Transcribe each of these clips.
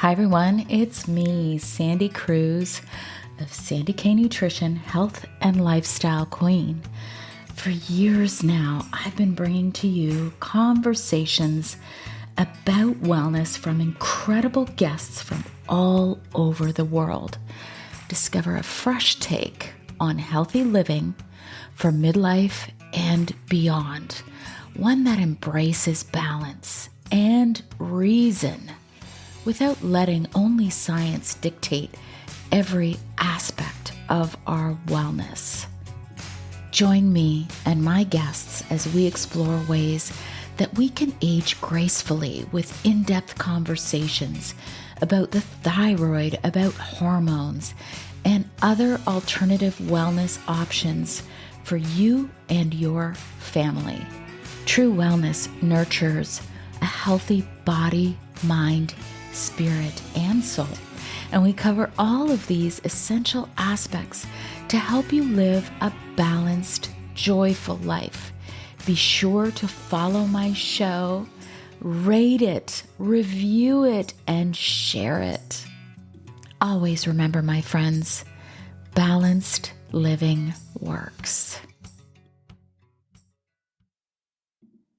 Hi everyone, it's me, Sandy Cruz of Sandy K Nutrition, Health and Lifestyle Queen. For years now, I've been bringing to you conversations about wellness from incredible guests from all over the world. Discover a fresh take on healthy living for midlife and beyond, one that embraces balance and reason, without letting only science dictate every aspect of our wellness. Join me and my guests as we explore ways that we can age gracefully with in-depth conversations about the thyroid, about hormones, and other alternative wellness options for you and your family. True wellness nurtures a healthy body, mind, spirit, and soul. And we cover all of these essential aspects to help you live a balanced, joyful life. Be sure to follow my show, rate it, review it, and share it. Always remember, my friends, balanced living works.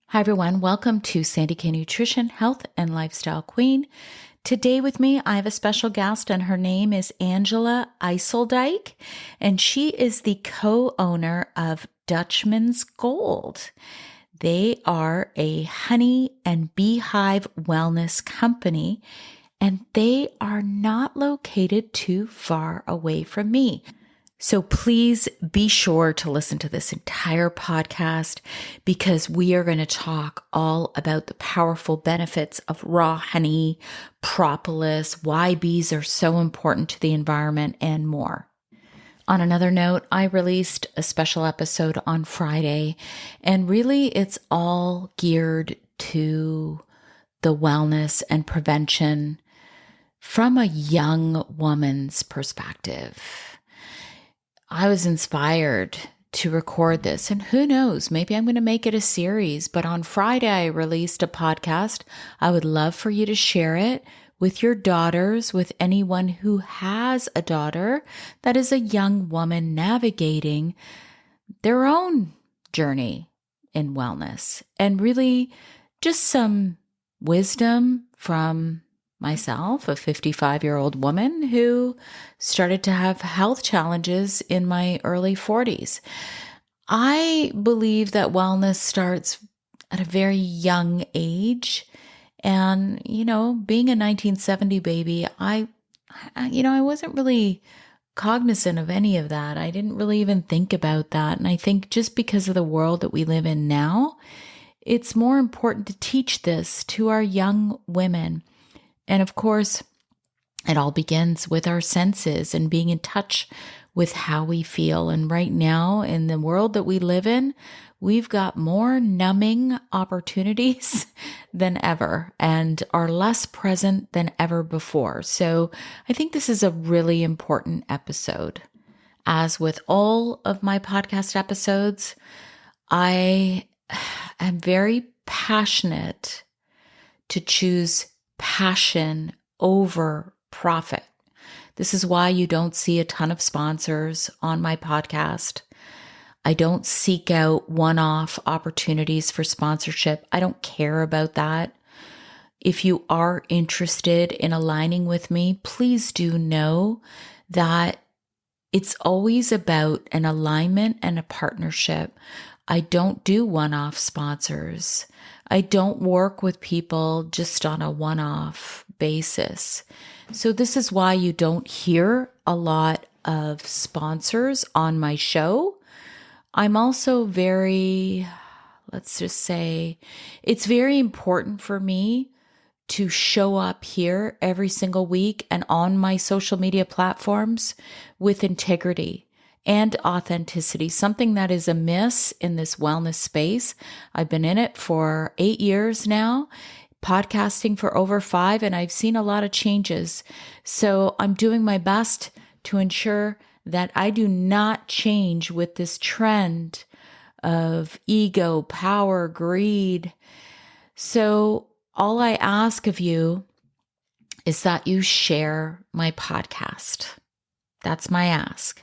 Hi everyone, welcome to Sandy K Nutrition, Health and Lifestyle Queen. Today with me, I have a special guest, and her name is Iseldyke, and she is the co-owner of Dutchman's Gold. They are a honey and beehive wellness company, and they are not located too far away from me. So please be sure to listen to this entire podcast, because we are going to talk all about the powerful benefits of raw honey, propolis, why bees are so important to the environment, and more. On another note, I released a special episode on Friday, and really it's all geared to the wellness and prevention from a young woman's perspective. I was inspired to record this, and who knows, maybe I'm going to make it a series. But on Friday, I released a podcast. I would love for you to share it with your daughters, with anyone who has a daughter that is a young woman navigating their own journey in wellness, and really just some wisdom from myself, a 55-year-old woman who started to have health challenges in my early 40s. I believe that wellness starts at a very young age. And, being a 1970 baby, I wasn't really cognizant of any of that. I didn't really even think about that. And I think just because of the world that we live in now, it's more important to teach this to our young women. And of course, it all begins with our senses and being in touch with how we feel. And right now, in the world that we live in, we've got more numbing opportunities than ever and are less present than ever before. So I think this is a really important episode. As with all of my podcast episodes, I am very passionate to choose passion over profit. This is why you don't see a ton of sponsors on my podcast. I don't seek out one-off opportunities for sponsorship. I don't care about that. If you are interested in aligning with me, please do know that it's always about an alignment and a partnership. I don't do one-off sponsors. I don't work with people just on a one-off basis. So this is why you don't hear a lot of sponsors on my show. I'm also let's just say, it's very important for me to show up here every single week and on my social media platforms with integrity and authenticity, something that is amiss in this wellness space. I've been in it for 8 years now, podcasting for over 5, and I've seen a lot of changes. So I'm doing my best to ensure that I do not change with this trend of ego, power, greed. So all I ask of you is that you share my podcast. That's my ask.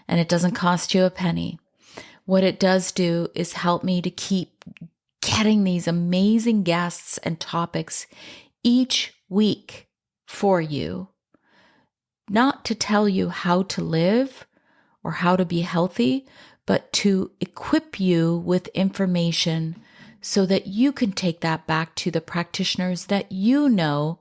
And it doesn't cost you a penny. What it does do is help me to keep getting these amazing guests and topics each week for you, not to tell you how to live or how to be healthy, but to equip you with information so that you can take that back to the practitioners that you know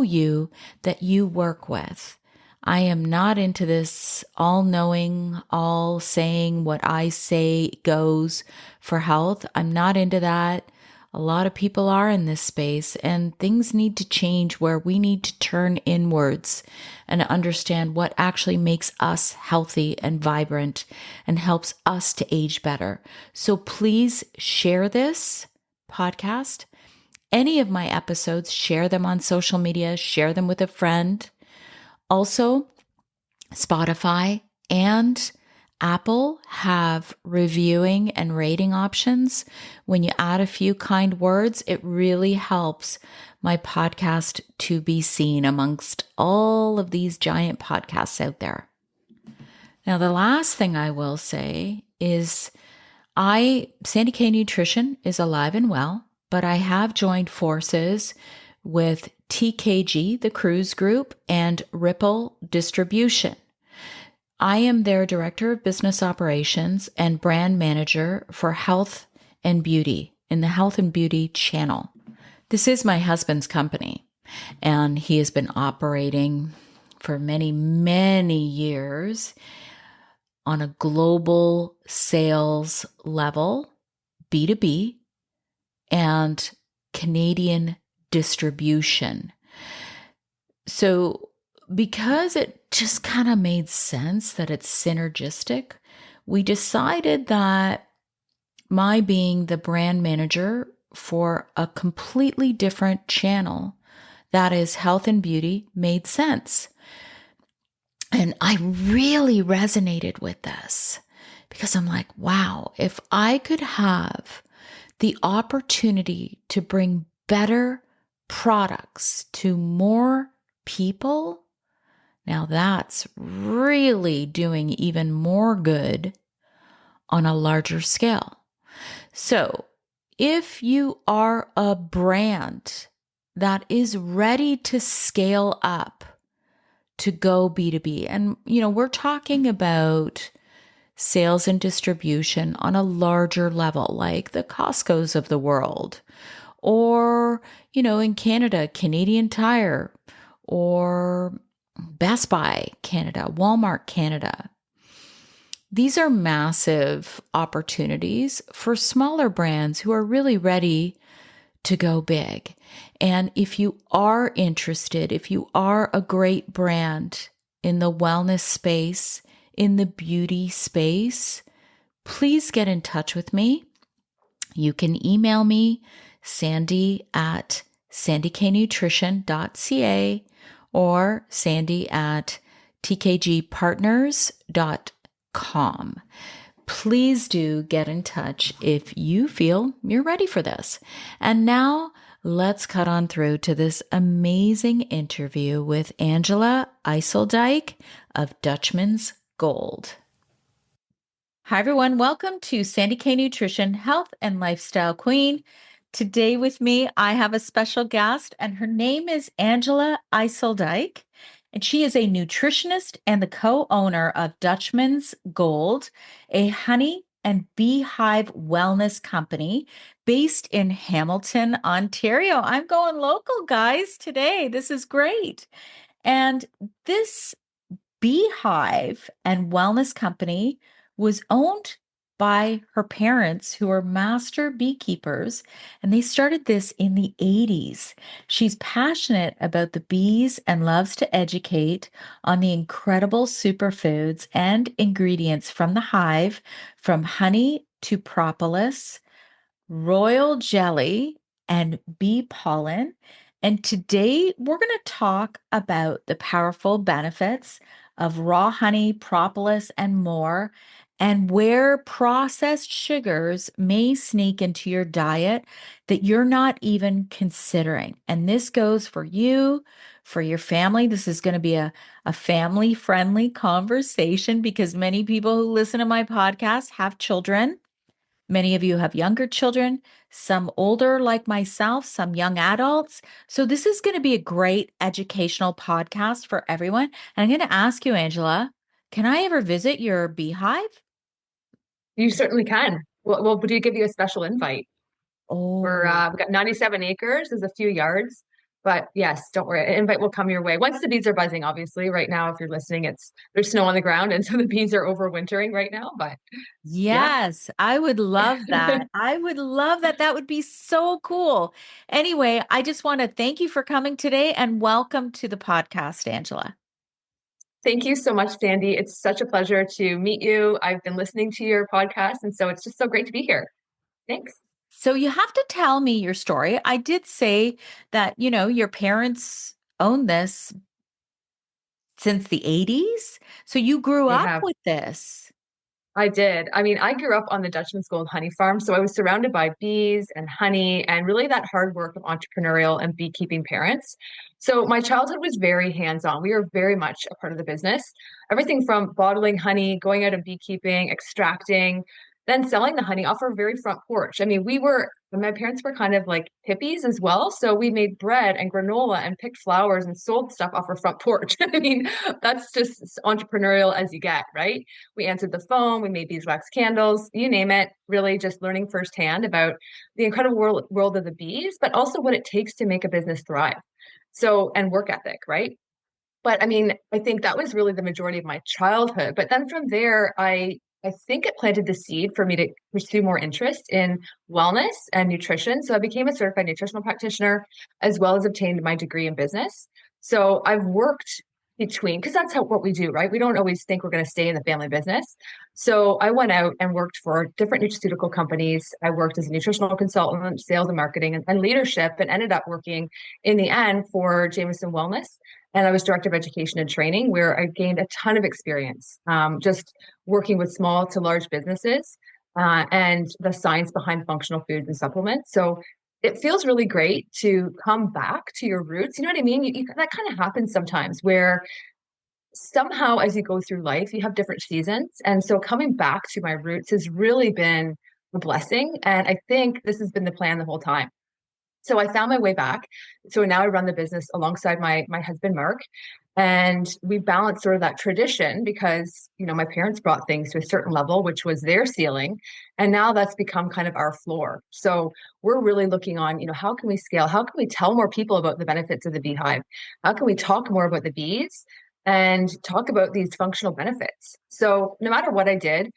you, that you work with. I am not into this all-knowing, all saying what I say goes for health. I'm not into that. A lot of people are in this space, and things need to change where we need to turn inwards and understand what actually makes us healthy and vibrant and helps us to age better. So please share this podcast, any of my episodes, share them on social media, share them with a friend. Also, Spotify and Apple have reviewing and rating options. When you add a few kind words, it really helps my podcast to be seen amongst all of these giant podcasts out there. Now, the last thing I will say is Sandy K Nutrition is alive and well, but I have joined forces with TKG, the Cruise Group, and Ripple Distribution. I am their Director of Business Operations and Brand Manager for Health and Beauty in the Health and Beauty channel. This is my husband's company, and he has been operating for many, many years on a global sales level, B2B, and Canadian distribution. So because it just kind of made sense that it's synergistic, we decided that my being the brand manager for a completely different channel, that is health and beauty, made sense. And I really resonated with this because I'm like, wow, if I could have the opportunity to bring better products to more people, now that's really doing even more good on a larger scale. So if you are a brand that is ready to scale up to go B2B, and we're talking about sales and distribution on a larger level, like the Costco's of the world, or, in Canada, Canadian Tire, or Best Buy Canada, Walmart Canada. These are massive opportunities for smaller brands who are really ready to go big. And if you are interested, if you are a great brand in the wellness space, in the beauty space, please get in touch with me. You can email me, sandy@sandyknutrition.ca or sandy@tkgpartners.com. Please do get in touch if you feel you're ready for this. And now let's cut on through to this amazing interview with Angela Iseldyke of Dutchman's Gold. Hi, everyone. Welcome to Sandy K Nutrition, Health and Lifestyle Queen. Today with me, I have a special guest, and her name is Angela Iseldyke, and she is a nutritionist and the co-owner of Dutchman's Gold, a honey and beehive wellness company based in Hamilton, Ontario. I'm going local, guys, today. This is great. And this beehive and wellness company was owned by her parents, who are master beekeepers, and they started this in the 80s. She's passionate about the bees and loves to educate on the incredible superfoods and ingredients from the hive, from honey to propolis, royal jelly, and bee pollen. And today we're going to talk about the powerful benefits of raw honey, propolis, and more, and where processed sugars may sneak into your diet that you're not even considering. And this goes for you, for your family. This is going to be a family friendly conversation because many people who listen to my podcast have children. Many of you have younger children, some older, like myself, some young adults. So, this is going to be a great educational podcast for everyone. And I'm going to ask you, Angela, can I ever visit your beehive? You certainly can. Well, do you give you a special invite? Oh, We've got 97 acres, there's a few yards, but yes, don't worry, an invite will come your way once the bees are buzzing. Obviously, right now, if you're listening, there's snow on the ground, and so the bees are overwintering right now. But yeah, yes, I would love that. I would love that. That would be so cool. Anyway, I just want to thank you for coming today and welcome to the podcast, Angela. thank you so much, Sandy. It's such a pleasure to meet you. I've been listening to your podcast, and so it's just so great to be here. Thanks. So you have to tell me your story. I did say that, your parents own this since the 80s. So you grew They up have. with this. I did. I mean, I grew up on the Dutchman School honey farm, so I was surrounded by bees and honey and really that hard work of entrepreneurial and beekeeping parents. So my childhood was very hands-on. We were very much a part of the business. Everything from bottling honey, going out and beekeeping, extracting, then selling the honey off our very front porch. I mean, my parents were kind of like hippies as well. So we made bread and granola and picked flowers and sold stuff off our front porch. I mean, that's just as entrepreneurial as you get, right? We answered the phone, we made beeswax candles, you name it, really just learning firsthand about the incredible world of the bees, but also what it takes to make a business thrive. So, and work ethic, right? But I mean, I think that was really the majority of my childhood. But then from there, I think it planted the seed for me to pursue more interest in wellness and nutrition. So I became a certified nutritional practitioner as well as obtained my degree in business. So I've worked between because that's what we do, right? We don't always think we're going to stay in the family business. So I went out and worked for different nutraceutical companies. I worked as a nutritional consultant, sales and marketing, and leadership, and ended up working in the end for Jameson Wellness, and I was director of education and training, where I gained a ton of experience just working with small to large businesses and the science behind functional foods and supplements. So it feels really great to come back to your roots. You know what I mean? That kind of happens sometimes where somehow as you go through life, you have different seasons. And so coming back to my roots has really been a blessing. And I think this has been the plan the whole time. So I found my way back. So now I run the business alongside my husband Mark, and we balance sort of that tradition because my parents brought things to a certain level, which was their ceiling, and now that's become kind of our floor. So we're really looking on how can we scale? How can we tell more people about the benefits of the beehive? How can we talk more about the bees? And talk about these functional benefits. So no matter what I did,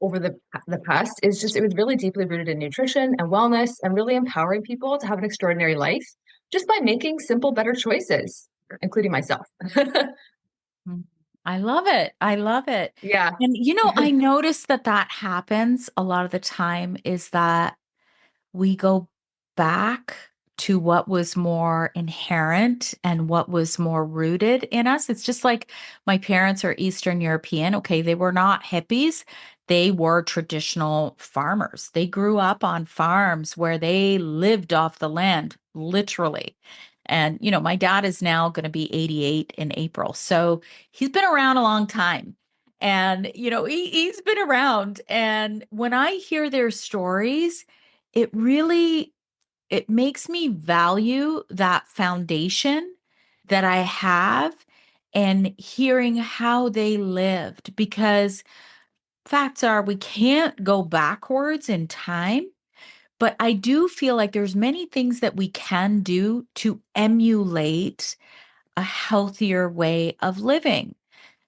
over the past is just it was really deeply rooted in nutrition and wellness and really empowering people to have an extraordinary life just by making simple, better choices, including myself. Mm. I love it. I love it. Yeah. And, I notice that happens a lot of the time is that we go back to what was more inherent and what was more rooted in us. It's just like my parents are Eastern European. Okay, they were not hippies. They were traditional farmers. They grew up on farms where they lived off the land, literally. And, my dad is now going to be 88 in April. So he's been around a long time. And, he's been around. And when I hear their stories, it makes me value that foundation that I have and hearing how they lived because facts are we can't go backwards in time, but I do feel like there's many things that we can do to emulate a healthier way of living.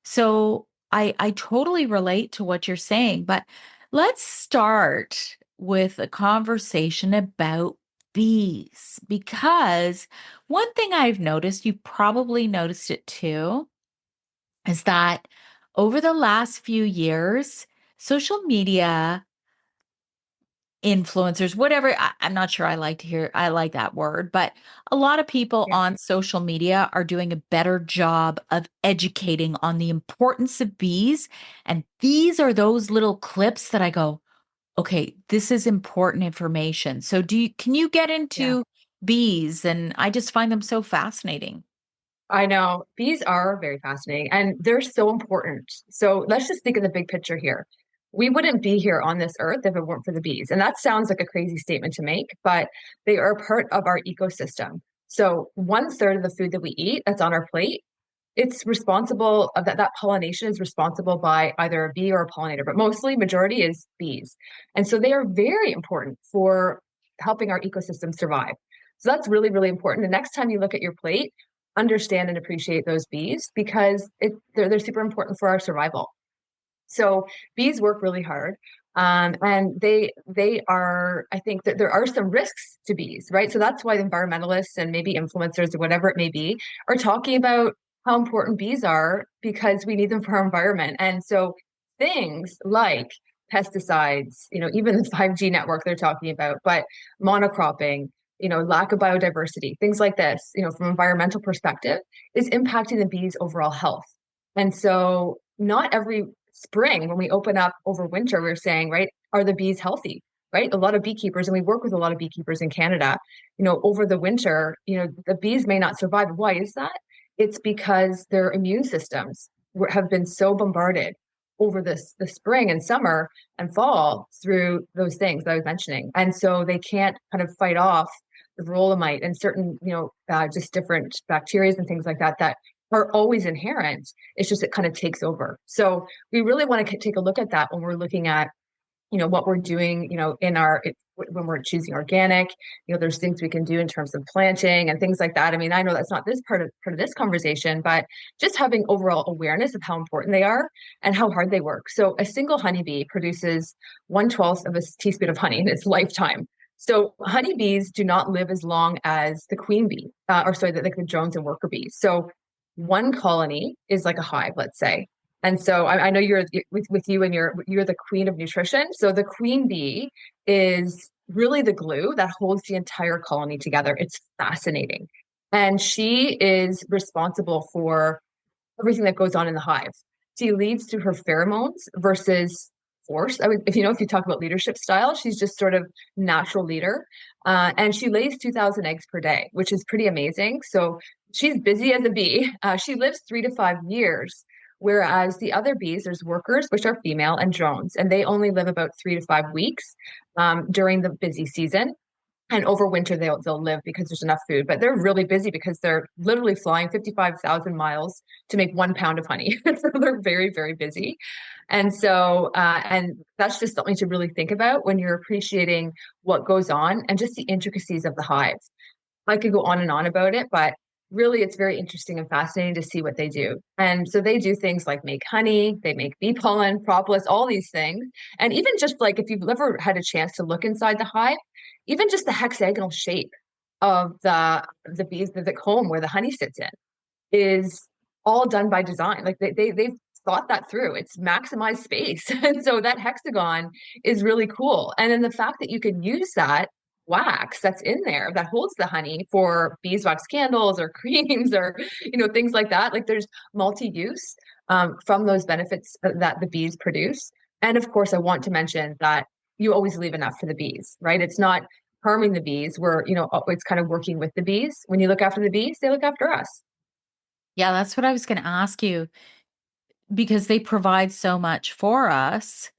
So I totally relate to what you're saying, but let's start with a conversation about bees because one thing I've noticed, you probably noticed it too, is that over the last few years, social media influencers, whatever. I'm not sure I like that word, but a lot of people Yeah. on social media are doing a better job of educating on the importance of bees. And these are those little clips that I go, okay, this is important information. So can you get Yeah. into bees? And I just find them so fascinating. I know bees are very fascinating and they're so important. So let's just think of the big picture here. We wouldn't be here on this earth if it weren't for the bees. And that sounds like a crazy statement to make, but they are part of our ecosystem. So 1/3 of the food that we eat that's on our plate, it's responsible that pollination is responsible by either a bee or a pollinator, but mostly majority is bees. And so they are very important for helping our ecosystem survive. So that's really, really important. The next time you look at your plate, understand and appreciate those bees because they're super important for our survival. So bees work really hard. And they are, I think that there are some risks to bees, right? So that's why environmentalists and maybe influencers or whatever it may be are talking about how important bees are because we need them for our environment. And so things like pesticides, even the 5G network they're talking about, but monocropping, lack of biodiversity, things like this, from an environmental perspective, is impacting the bees' overall health. And so not every spring when we open up over winter, we're saying, right, are the bees healthy? Right? A lot of beekeepers, and we work with a lot of beekeepers in Canada, over the winter, the bees may not survive. Why is that? It's because their immune systems have been so bombarded over the spring and summer and fall through those things that I was mentioning. And so they can't kind of fight off the verolymite and certain, just different bacteria and things like that that are always inherent. It's just it kind of takes over. So we really want to take a look at that when we're looking at, what we're doing, when we're choosing organic, there's things we can do in terms of planting and things like that. I mean, I know that's not this part of this conversation, but just having overall awareness of how important they are and how hard they work. So a single honeybee produces 1/12 of a teaspoon of honey in its lifetime. So honeybees do not live as long as the queen bee, like the drones and worker bees. So one colony is like a hive, let's say. And so I know you're with you and you're the queen of nutrition. So the queen bee is really the glue that holds the entire colony together. It's fascinating. And she is responsible for everything that goes on in the hive. She leads through her pheromones versus force. If you talk about leadership style, she's just sort of natural leader. And she lays 2,000 eggs per day, which is pretty amazing. So she's busy as a bee. She lives 3 to 5 years. Whereas the other bees, there's workers, which are female, and drones, and they only live about 3 to 5 weeks during the busy season. And over winter, they'll live because there's enough food. But they're really busy because they're literally flying 55,000 miles to make 1 pound of honey. So they're very, very busy. And that's just something to really think about when you're appreciating what goes on and just the intricacies of the hive. I could go on and on about it, but really it's very interesting and fascinating to see what they do. And so they do things like make honey, they make bee pollen, propolis, all these things. And even just like if you've ever had a chance to look inside the hive, even just the hexagonal shape of the bees, the comb where the honey sits in is all done by design. Like they've thought that through. It's maximized space. And so that hexagon is really cool. And then the fact that you can use that wax that's in there that holds the honey for beeswax candles or creams or things like that. Like there's multi-use from those benefits that the bees produce. And of course, I want to mention that you always leave enough for the bees, right? It's not harming the bees. It's kind of working with the bees. When you look after the bees, they look after us. Yeah, that's what I was going to ask you because they provide so much for us.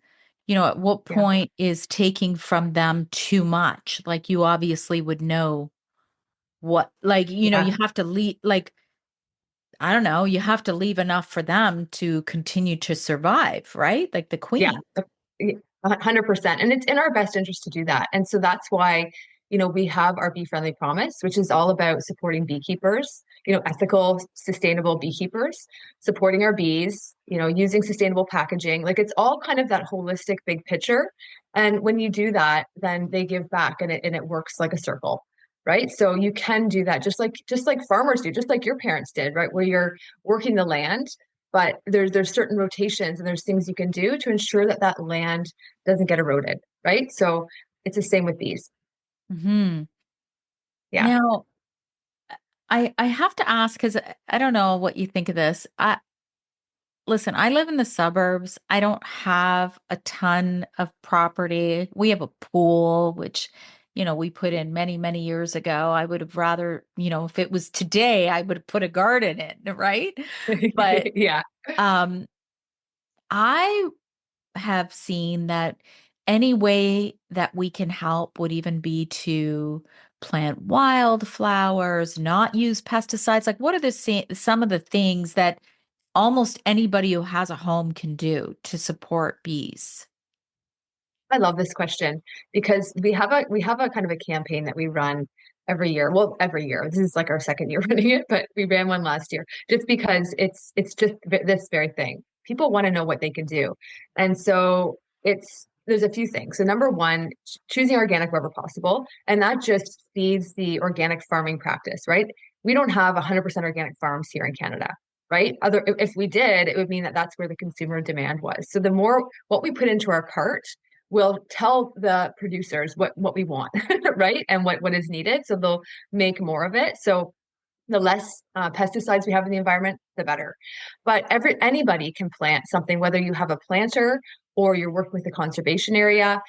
At what Yeah. point is taking from them too much? Like you obviously would know what, like, Yeah. you have to leave, like, I don't know, you have to leave enough for them to continue to survive, right? Like the Yeah, queen. 100%. And it's in our best interest to do that. And so that's why, we have our Bee Friendly Promise, which is all about supporting beekeepers, ethical, sustainable beekeepers, supporting our bees, using sustainable packaging. Like it's all kind of that holistic big picture. And when you do that, then they give back and it works like a circle. Right. So you can do that just like farmers do, just like your parents did, right? Where you're working the land, but there's certain rotations and there's things you can do to ensure that land doesn't get eroded, right? So It's the same with bees. Hmm. Yeah. Now, I have to ask because I don't know what you think of this. Listen, I live in the suburbs. I don't have a ton of property. We have a pool, which, we put in many, many years ago. I would have rather, if it was today, I would have put a garden in, right? But Yeah. um, I have seen that any way that we can help would even be to plant wildflowers, not use pesticides. Like, what are some of the things that almost anybody who has a home can do to support bees? I love this question because we have a kind of a campaign that we run every year. Well, every year. This is like our second year running it, but we ran one last year just because it's just this very thing. People want to know what they can do. And so it's there's a few things. So number one, choosing organic wherever possible, and that just feeds the organic farming practice, right? We don't have 100% organic farms here in Canada, right? If we did, it would mean that that's where the consumer demand was. So the more what we put into our cart will tell the producers what we want, right? And what is needed. So they'll make more of it. So the less pesticides we have in the environment, the better. But anybody can plant something, whether you have a planter or you're working with a conservation area,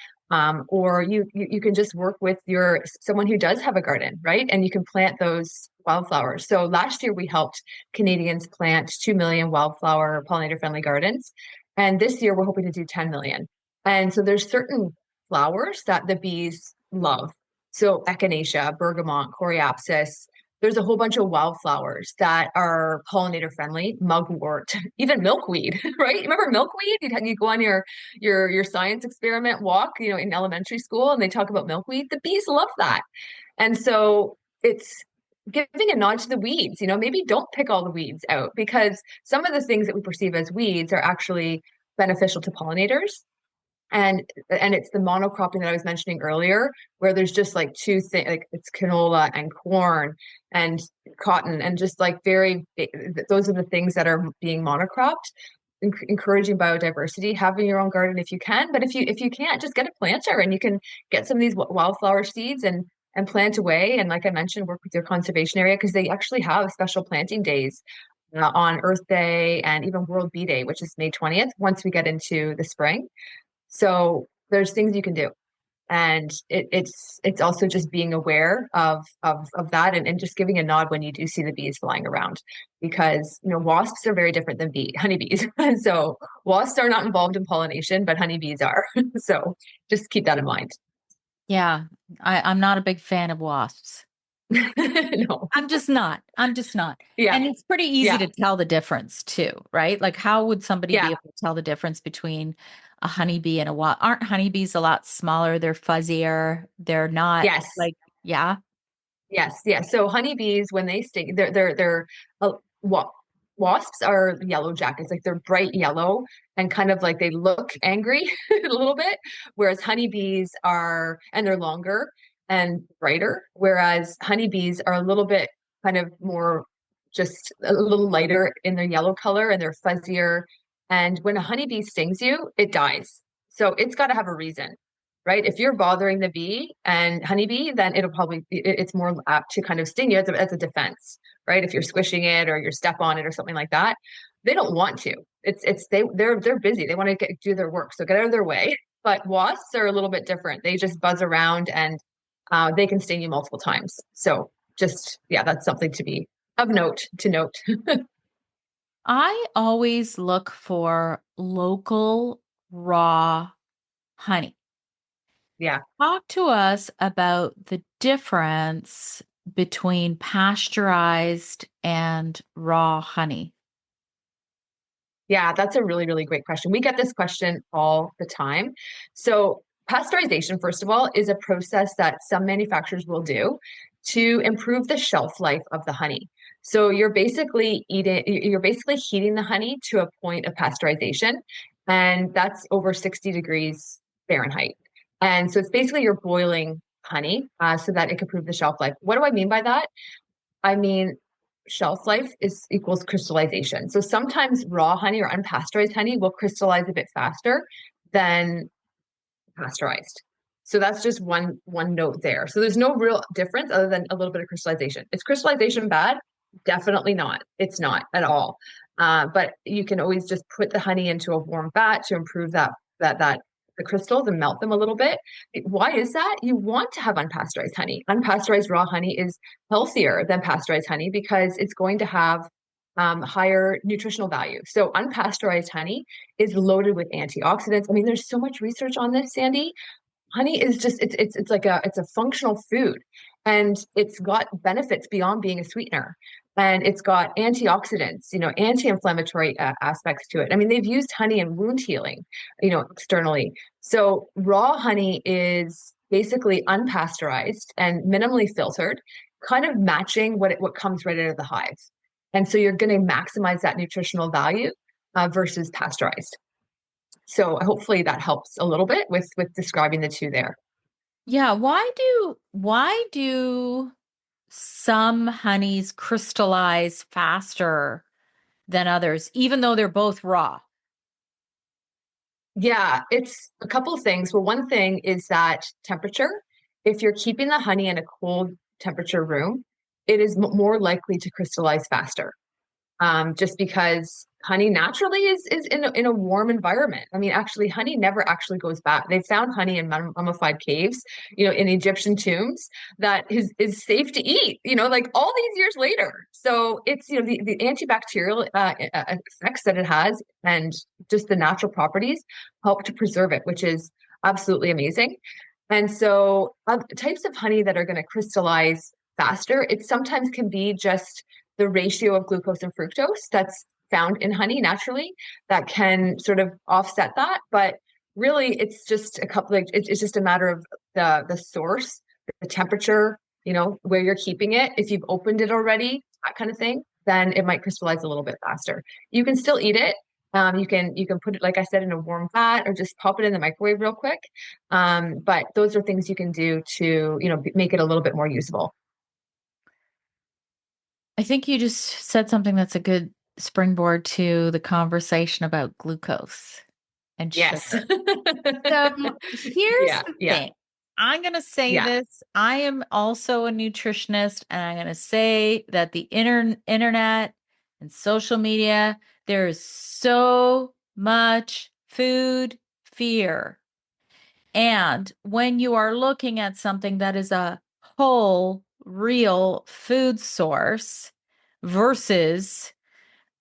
or you can just work with your someone who does have a garden, right? And you can plant those wildflowers. So last year we helped Canadians plant 2 million wildflower pollinator friendly gardens, and this year we're hoping to do 10 million. And so there's certain flowers that the bees love. So echinacea, bergamot, coreopsis, there's a whole bunch of wildflowers that are pollinator friendly, mugwort, even milkweed, right? Remember milkweed? You go on your science experiment walk, in elementary school, and they talk about milkweed. The bees love that, and so it's giving a nod to the weeds. Maybe don't pick all the weeds out because some of the things that we perceive as weeds are actually beneficial to pollinators. And it's the monocropping that I was mentioning earlier, where there's just like two things, like it's canola and corn and cotton, and just like those are the things that are being monocropped, encouraging biodiversity, having your own garden if you can. But if you can't, just get a planter and you can get some of these wildflower seeds and plant away. And like I mentioned, work with your conservation area because they actually have special planting days on Earth Day and even World Bee Day, which is May 20th, once we get into the spring. So there's things you can do. And it's also just being aware of that and just giving a nod when you do see the bees flying around because wasps are very different than honeybees. And so wasps are not involved in pollination, but honeybees are. So just keep that in mind. Yeah, I'm not a big fan of wasps. No. I'm just not. I'm just not. Yeah. And it's pretty easy Yeah. to tell the difference too, right? Like, how would somebody be Yeah. able to tell the difference between a honeybee and a wasp? Aren't honeybees a lot smaller? They're fuzzier. They're not Yes. like, yeah. Yes, yes. So honeybees, when they sting, they're uh, wa wasps are yellow jackets, like they're bright yellow and kind of like they look angry a little bit, whereas honeybees are, and they're longer and brighter, whereas honeybees are a little bit kind of more just a little lighter in their yellow color and they're fuzzier. And when a honeybee stings you, it dies. So it's got to have a reason, right? If you're bothering the bee and honeybee, then it's more apt to kind of sting you as a defense, right? If you're squishing it or you step on it or something like that, they don't want to. They're busy. They want to do their work, so get out of their way. But wasps are a little bit different. They just buzz around and they can sting you multiple times. So just yeah, that's something to be of note to note. I always look for local raw honey. Yeah. Talk to us about the difference between pasteurized and raw honey. Yeah, that's a really, really great question. We get this question all the time. So, pasteurization, first of all, is a process that some manufacturers will do to improve the shelf life of the honey. So, you're basically heating the honey to a point of pasteurization, and that's over 60 degrees Fahrenheit. And so, it's basically you're boiling honey so that it can improve the shelf life. What do I mean by that? I mean, shelf life is equals crystallization. So sometimes raw honey or unpasteurized honey will crystallize a bit faster than pasteurized. So that's just one note there. So there's no real difference other than a little bit of crystallization. Is crystallization bad? Definitely not. It's not at all. But you can always just put the honey into a warm vat to improve that the crystals and melt them a little bit. Why is that? You want to have unpasteurized honey. Unpasteurized raw honey is healthier than pasteurized honey because it's going to have higher nutritional value. So unpasteurized honey is loaded with antioxidants. I mean, there's so much research on this, Sandy. Honey is just it's like it's a functional food, and it's got benefits beyond being a sweetener, and it's got antioxidants, anti-inflammatory aspects to it. I mean, they've used honey in wound healing, externally. So raw honey is basically unpasteurized and minimally filtered, kind of matching what comes right out of the hive. And so you're going to maximize that nutritional value versus pasteurized. So hopefully that helps a little bit with describing the two there. Yeah, why do some honeys crystallize faster than others, even though they're both raw? Yeah, it's a couple of things. Well, one thing is that temperature. If you're keeping the honey in a cold temperature room, it is more likely to crystallize faster. Just because honey naturally is in a warm environment. I mean, actually, honey never actually goes bad. They found honey in mummified caves, in Egyptian tombs that is safe to eat, like all these years later. So it's, the antibacterial effects that it has and just the natural properties help to preserve it, which is absolutely amazing. And so types of honey that are going to crystallize faster, it sometimes can be just the ratio of glucose and fructose that's found in honey naturally that can sort of offset that. But really, it's just it's just a matter of the source, the temperature, where you're keeping it. If you've opened it already, that kind of thing, then it might crystallize a little bit faster. You can still eat it. You can put it, like I said, in a warm vat or just pop it in the microwave real quick. But those are things you can do to, make it a little bit more usable. I think you just said something that's a good springboard to the conversation about glucose and Yes. sugar. So here's Yeah, the yeah, thing. I'm going to say yeah. this. I am also a nutritionist, and I'm going to say that the internet and social media, there is so much food fear. And when you are looking at something that is a whole, real food source versus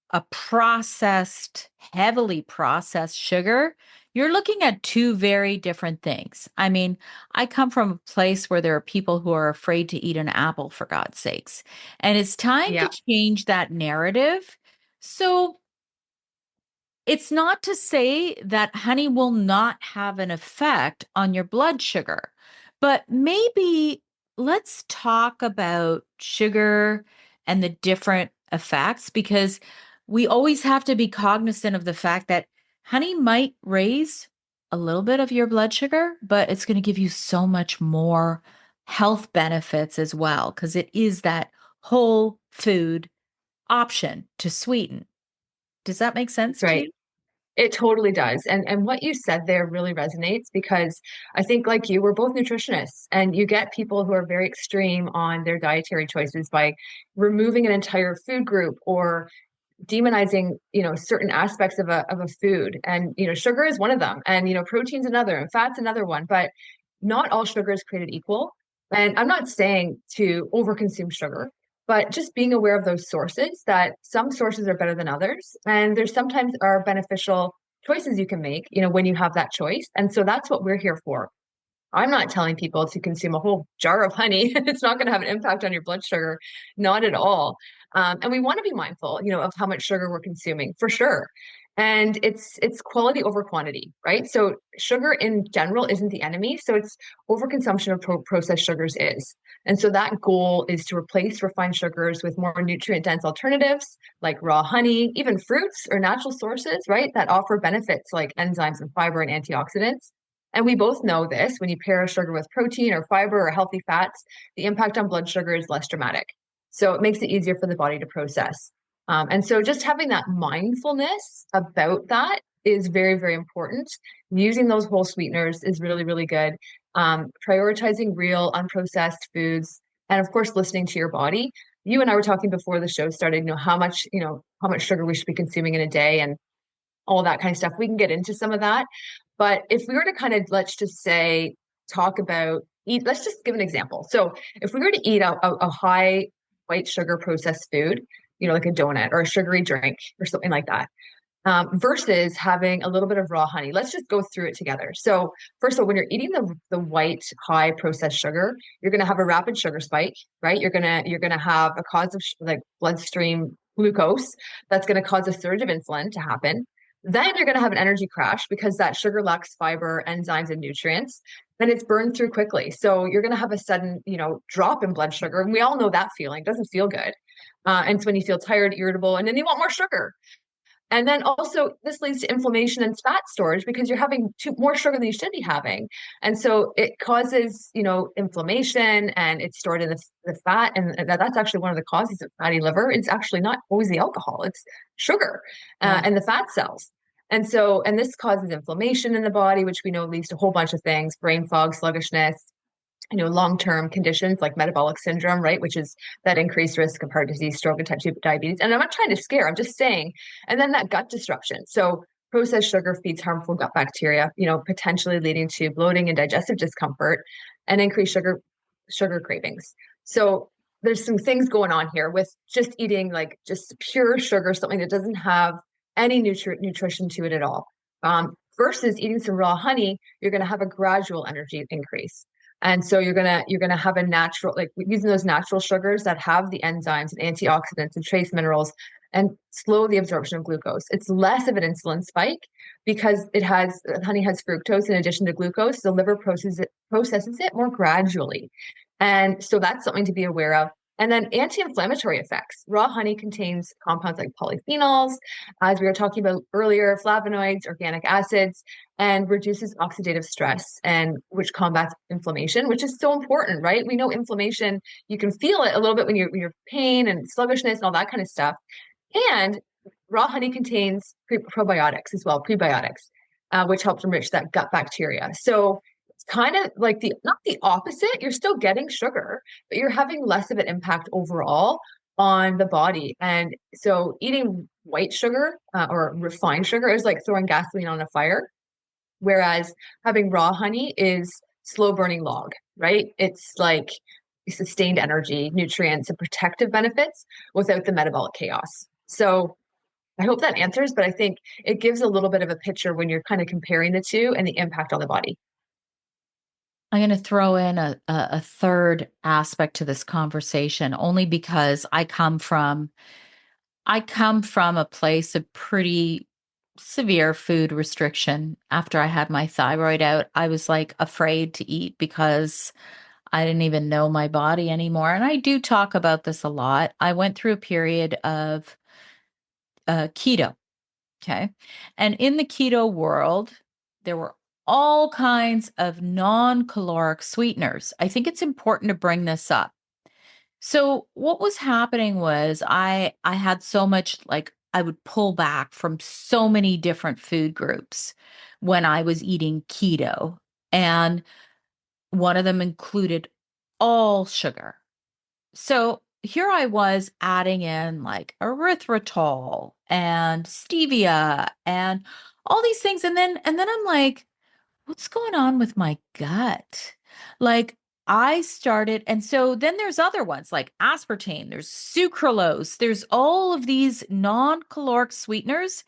a processed, heavily processed sugar, you're looking at two very different things. I mean, I come from a place where there are people who are afraid to eat an apple, for God's sakes. And it's time to Yeah, change that narrative. So it's not to say that honey will not have an effect on your blood sugar, but maybe let's talk about sugar and the different effects because we always have to be cognizant of the fact that honey might raise a little bit of your blood sugar, but it's going to give you so much more health benefits as well because it is that whole food option to sweeten. Does that make that's sense to right. you? It totally does. And what you said there really resonates because I think like you, we're both nutritionists and you get people who are very extreme on their dietary choices by removing an entire food group or demonizing, certain aspects of a food. And, sugar is one of them. And, protein's another and fat's another one. But not all sugar is created equal. And I'm not saying to overconsume sugar, but just being aware of those sources that some sources are better than others. And there's sometimes are beneficial choices you can make, when you have that choice. And so that's what we're here for. I'm not telling people to consume a whole jar of honey. It's not going to have an impact on your blood sugar, not at all. And we want to be mindful, of how much sugar we're consuming for sure. And it's quality over quantity, right? So sugar in general isn't the enemy. So it's overconsumption of processed sugars is. And so that goal is to replace refined sugars with more nutrient dense alternatives like raw honey, even fruits or natural sources, right? That offer benefits like enzymes and fiber and antioxidants. And we both know this when you pair sugar with protein or fiber or healthy fats, the impact on blood sugar is less dramatic. So it makes it easier for the body to process. And so just having that mindfulness about that is very, very important. Using those whole sweeteners is really, really good. prioritizing real, unprocessed foods, and of course, listening to your body. You and I were talking before the show started, how much sugar we should be consuming in a day and all that kind of stuff. We can get into some of that. But if we were to kind of, let's just say, talk about eat, let's just give an example. So if we were to eat a high white sugar processed food, like a donut or a sugary drink or something like that, versus having a little bit of raw honey. Let's just go through it together. So first of all, when you're eating the white high processed sugar, you're going to have a rapid sugar spike, right? You're gonna have a cause of like bloodstream glucose that's going to cause a surge of insulin to happen. Then you're going to have an energy crash because that sugar lacks fiber, enzymes, and nutrients, and it's burned through quickly. So you're going to have a sudden, drop in blood sugar, and we all know that feeling. It doesn't feel good. And it's when you feel tired, irritable, and then you want more sugar. And then also, this leads to inflammation and fat storage because you're having more sugar than you should be having. And so it causes, inflammation, and it's stored in the fat. And that's actually one of the causes of fatty liver. It's actually not always the alcohol, it's sugar Yeah. and the fat cells. And this causes inflammation in the body, which we know leads to a whole bunch of things: brain fog, sluggishness, long-term conditions like metabolic syndrome, right? Which is that increased risk of heart disease, stroke, and type 2 diabetes. And I'm not trying to scare, I'm just saying. And then that gut disruption. So processed sugar feeds harmful gut bacteria, potentially leading to bloating and digestive discomfort and increased sugar cravings. So there's some things going on here with just eating like just pure sugar, something that doesn't have any nutrition to it at all. Versus eating some raw honey, you're going to have a gradual energy increase. And so you're gonna have a natural, like using those natural sugars that have the enzymes and antioxidants and trace minerals and slow the absorption of glucose. It's less of an insulin spike because honey has fructose in addition to glucose. The liver processes it more gradually. And so that's something to be aware of. And then anti-inflammatory effects. Raw honey contains compounds like polyphenols, as we were talking about earlier, flavonoids, organic acids, and reduces oxidative stress, and which combats inflammation, which is so important, right? We know inflammation, you can feel it a little bit when you're pain and sluggishness and all that kind of stuff. And raw honey contains probiotics as well, prebiotics, which helps enrich that gut bacteria. So it's kind of like not the opposite. You're still getting sugar, but you're having less of an impact overall on the body. And so eating white sugar or refined sugar is like throwing gasoline on a fire, whereas having raw honey is slow burning log, right? It's like sustained energy, nutrients, and protective benefits without the metabolic chaos. So I hope that answers, but I think it gives a little bit of a picture when you're kind of comparing the two and the impact on the body. I'm going to throw in a third aspect to this conversation only because I come from a place of pretty severe food restriction. After I had my thyroid out, I was like afraid to eat because I didn't even know my body anymore. And I do talk about this a lot. I went through a period of keto. Okay. And in the keto world, there were all kinds of non-caloric sweeteners. I think it's important to bring this up. So what was happening was I had so much, like, I would pull back from so many different food groups when I was eating keto. And one of them included all sugar. So here I was adding in like erythritol and stevia and all these things. And then I'm like, what's going on with my gut? Like I started, and so then there's other ones like aspartame, there's sucralose, there's all of these non-caloric sweeteners.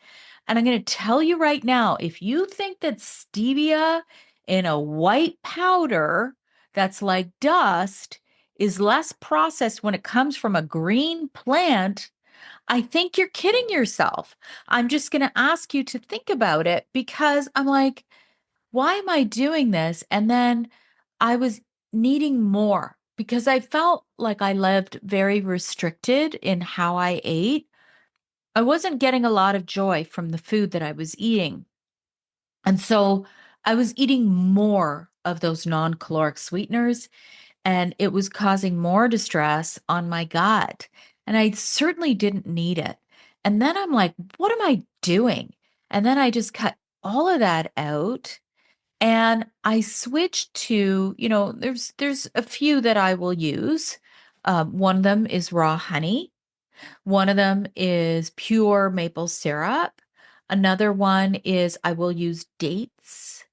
And I'm going to tell you right now, if you think that stevia in a white powder that's like dust is less processed when it comes from a green plant, I think you're kidding yourself. I'm just going to ask you to think about it because I'm like, why am I doing this? And then I was needing more because I felt like I lived very restricted in how I ate. I wasn't getting a lot of joy from the food that I was eating. And so I was eating more of those non caloric sweeteners, and it was causing more distress on my gut. And I certainly didn't need it. And then I'm like, what am I doing? And then I just cut all of that out. And I switched to, there's a few that I will use. One of them is raw honey. One of them is pure maple syrup. Another one is I will use dates.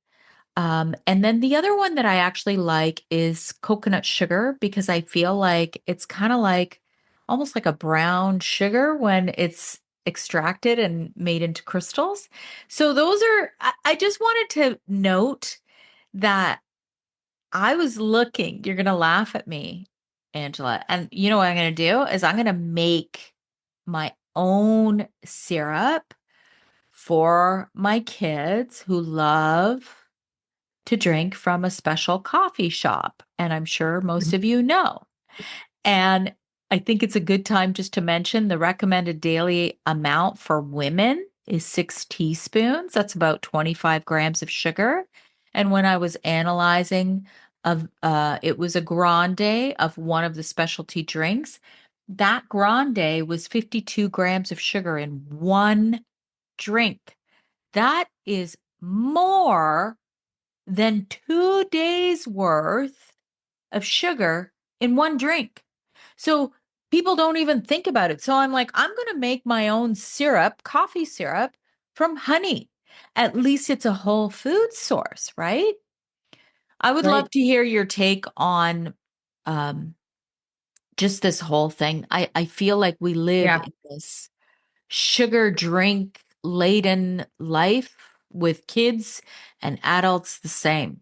And then the other one that I actually like is coconut sugar because I feel like it's kind of like almost like a brown sugar when it's extracted and made into crystals. So those are, I just wanted to note that I was looking, you're going to laugh at me, Angela. And you know what I'm going to do is I'm going to make my own syrup for my kids who love to drink from a special coffee shop. And I'm sure most of you know. And I think it's a good time just to mention the recommended daily amount for women is 6 teaspoons. That's about 25 grams of sugar. And when I was analyzing it was a grande of one of the specialty drinks. That grande was 52 grams of sugar in one drink. That is more than 2 days worth of sugar in one drink. So people don't even think about it. So I'm like, I'm going to make my own syrup, coffee syrup from honey. At least it's a whole food source, right? I would Right. love to hear your take on um, just this whole thing. I feel like we live Yeah. in this sugar drink laden life with kids and adults the same.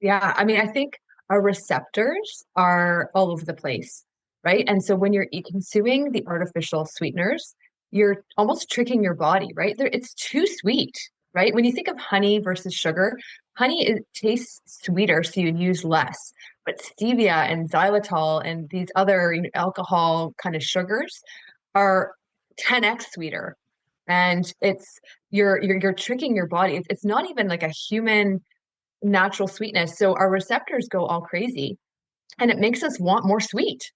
Yeah, I mean, I think our receptors are all over the place, right? And so when you're consuming the artificial sweeteners, you're almost tricking your body, right? It's too sweet, right? When you think of honey versus sugar, honey tastes sweeter, so you use less. But stevia and xylitol and these other alcohol kind of sugars are 10x sweeter. And you're tricking your body. It's not even like a human natural sweetness. So our receptors go all crazy and it makes us want more sweet.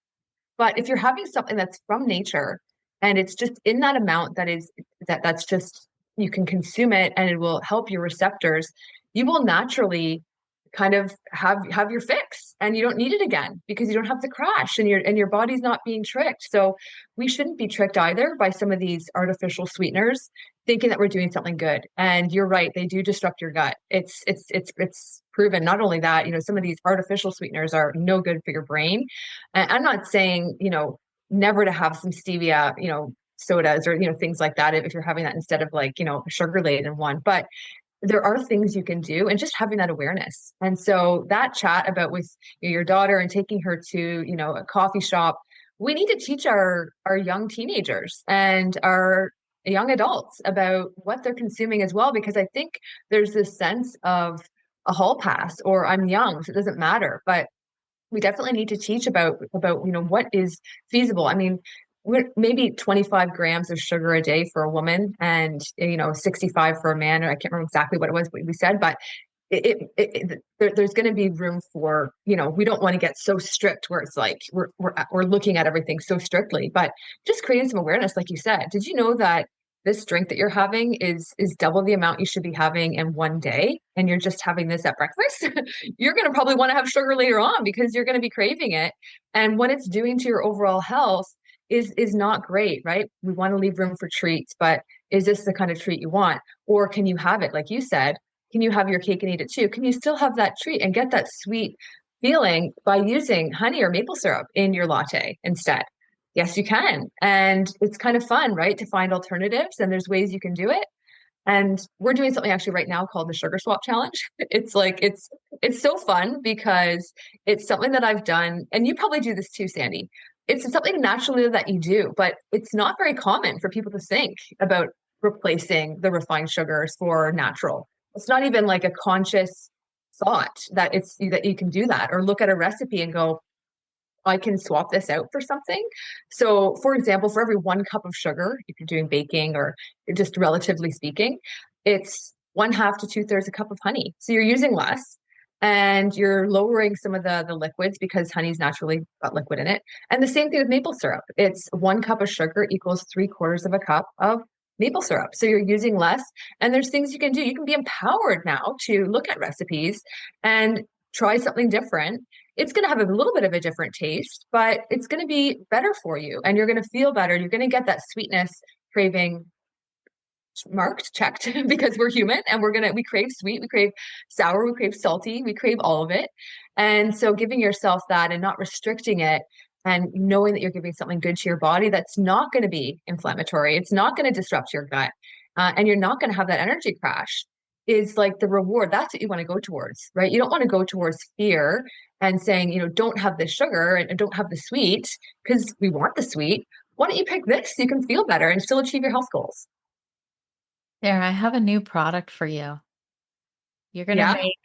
But if you're having something that's from nature and it's just in that amount that's just you can consume it and it will help your receptors, you will naturally kind of have your fix and you don't need it again because you don't have to crash and your body's not being tricked. So we shouldn't be tricked either by some of these artificial sweeteners thinking that we're doing something good. And you're right, they do disrupt your gut. It's proven. Not only that, some of these artificial sweeteners are no good for your brain. And I'm not saying, never to have some stevia, sodas or things like that if you're having that instead of like a sugar laden one, but there are things you can do and just having that awareness. And so that chat about with your daughter and taking her to, a coffee shop, we need to teach our young teenagers and our young adults about what they're consuming as well, because I think there's this sense of a hall pass or I'm young, so it doesn't matter. But we definitely need to teach about what is feasible. I mean, we're maybe 25 grams of sugar a day for a woman and 65 for a man, or I can't remember exactly what it was we said, but there's going to be room for, we don't want to get so strict where it's like we're looking at everything so strictly, but just creating some awareness. Like you said, did you know that this drink that you're having is double the amount you should be having in one day, and you're just having this at breakfast? You're going to probably want to have sugar later on because you're going to be craving it, and what it's doing to your overall health is not great, right? We want to leave room for treats, but is this the kind of treat you want? Or can you have it, like you said, can you have your cake and eat it too? Can you still have that treat and get that sweet feeling by using honey or maple syrup in your latte instead? Yes, you can. And it's kind of fun, right? To find alternatives, and there's ways you can do it. And we're doing something actually right now called the Sugar Swap Challenge. It's so fun because it's something that I've done, and you probably do this too, Sandy. It's something naturally that you do, but it's not very common for people to think about replacing the refined sugars for natural. It's not even like a conscious thought that you can do that or look at a recipe and go, I can swap this out for something. So, for example, for every 1 cup of sugar, if you're doing baking or just relatively speaking, it's 1/2 to 2/3 a cup of honey. So you're using less and you're lowering some of the liquids because honey's naturally got liquid in it. And the same thing with maple syrup. It's 1 cup of sugar equals 3/4 of a cup of maple syrup. So you're using less. And there's things you can do. You can be empowered now to look at recipes and try something different. It's going to have a little bit of a different taste, but it's going to be better for you and you're going to feel better. You're going to get that sweetness craving marked, checked because we're human and we crave sweet, we crave sour, we crave salty, we crave all of it. And so giving yourself that and not restricting it and knowing that you're giving something good to your body that's not going to be inflammatory, it's not going to disrupt your gut, and you're not going to have that energy crash is like the reward. That's what you want to go towards, right? You don't want to go towards fear and saying, don't have the sugar and don't have the sweet because we want the sweet. Why don't you pick this so you can feel better and still achieve your health goals? There, I have a new product for you. Yeah.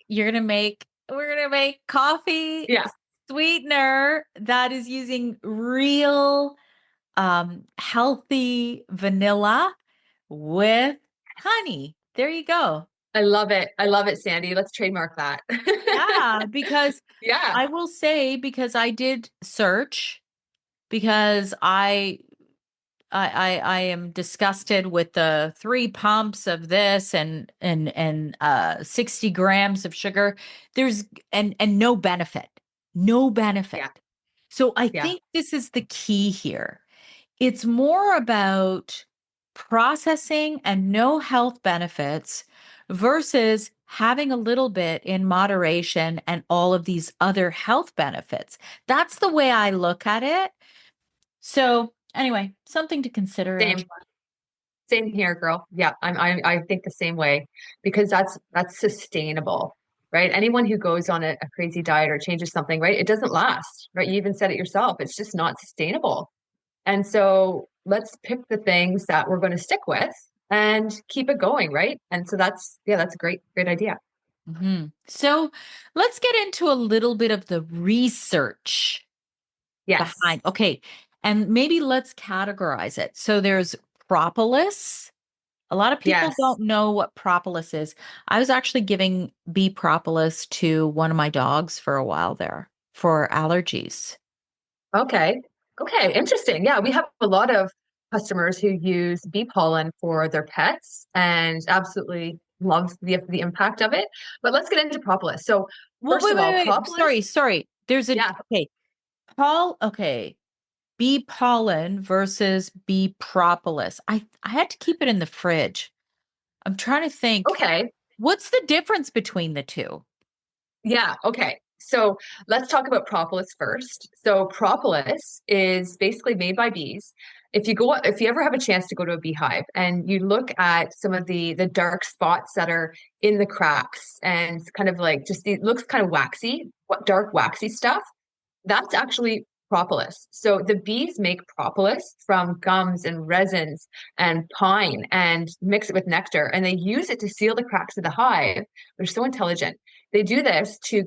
We're gonna make coffee Yeah. sweetener that is using real healthy vanilla with honey. There you go. I love it. I love it, Sandy. Let's trademark that. Yeah, because Yeah. I will say, because I did search, because I am disgusted with the 3 pumps of this and 60 grams of sugar. There's and no benefit. No benefit. Yeah. So I Yeah. think this is the key here. It's more about processing and no health benefits versus having a little bit in moderation and all of these other health benefits. That's the way I look at it. So anyway, something to consider, Same. Angela. Same here, girl. Yeah. I think the same way because that's sustainable, right? Anyone who goes on a crazy diet or changes something, right? It doesn't last, right? You even said it yourself. It's just not sustainable. And so let's pick the things that we're going to stick with and keep it going, right? And so that's a great idea. So let's get into a little bit of the research Yes. behind. Okay. And maybe let's categorize it. So there's propolis. A lot of people Yes. don't know what propolis is. I was actually giving bee propolis to one of my dogs for a while there for allergies. Okay. Okay. Interesting. Yeah, we have a lot of customers who use bee pollen for their pets and absolutely love the impact of it. But let's get into propolis. So Well, first wait, of all, wait, wait. propolis, Sorry. There's a, yeah. okay. Okay. Bee pollen versus bee propolis. I had to keep it in the fridge. I'm trying to think, Okay. what's the difference between the two? Yeah, okay. So let's talk about propolis first. So propolis is basically made by bees. If you ever have a chance to go to a beehive and you look at some of the dark spots that are in the cracks and kind of like just it looks kind of waxy, what dark waxy stuff, that's actually propolis. So the bees make propolis from gums and resins and pine and mix it with nectar, and they use it to seal the cracks of the hive. They're so intelligent. They do this to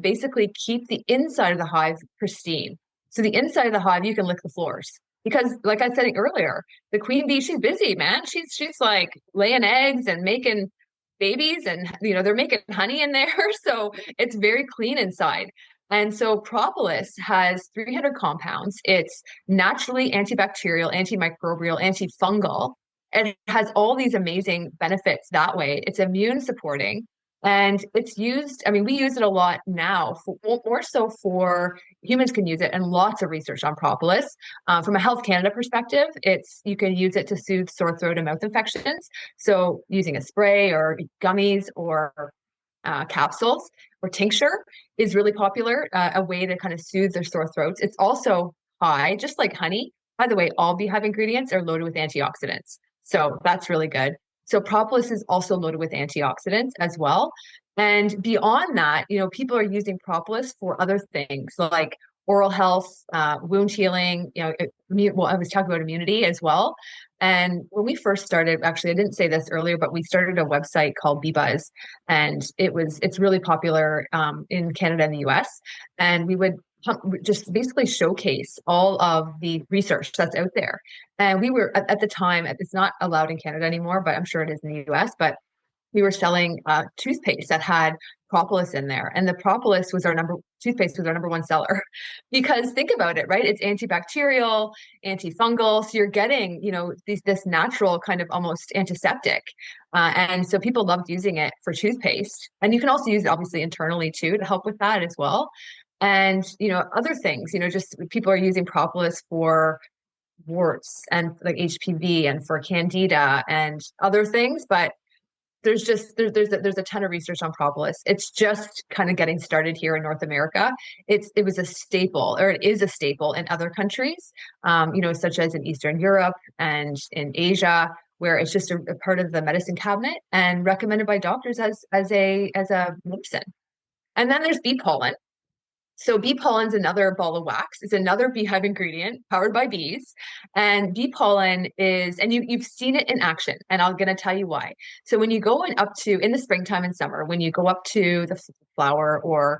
basically keep the inside of the hive pristine. So the inside of the hive, you can lick the floors. Because, like I said earlier, the queen bee, she's busy, man. She's like laying eggs and making babies, and they're making honey in there. So it's very clean inside. And so propolis has 300 compounds. It's naturally antibacterial, antimicrobial, antifungal. And it has all these amazing benefits that way. It's immune supporting. And it's used, I mean, we use it a lot now, more so for humans can use it, and lots of research on propolis. From a Health Canada perspective, you can use it to soothe sore throat and mouth infections. So using a spray or gummies or capsules or tincture is really popular, a way to kind of soothe their sore throats. It's also high, just like honey. By the way, all beehive ingredients are loaded with antioxidants. So that's really good. So propolis is also loaded with antioxidants as well. And beyond that, people are using propolis for other things like oral health, wound healing, well, I was talking about immunity as well. And when we first started, actually, I didn't say this earlier, but we started a website called BeeBuzz, and it's really popular in Canada and the US. And we would just basically showcase all of the research that's out there. And we were at the time, it's not allowed in Canada anymore, but I'm sure it is in the US. But we were selling toothpaste that had propolis in there. And the propolis was our number toothpaste was our number one seller because think about it, right? It's antibacterial, antifungal. So you're getting, this natural kind of almost antiseptic. And so people loved using it for toothpaste. And you can also use it obviously internally too to help with that as well. And, other things, just people are using propolis for warts and like HPV and for candida and other things. But there's a ton of research on propolis. It's just kind of getting started here in North America. It was a staple, or it is a staple in other countries, such as in Eastern Europe and in Asia, where it's just a part of the medicine cabinet and recommended by doctors as a medicine. And then there's bee pollen. So bee pollen's another ball of wax. It's another beehive ingredient powered by bees. And bee pollen is, and you've seen it in action, and I'm going to tell you why. So when you go in the springtime and summer, when you go up to the flower, or,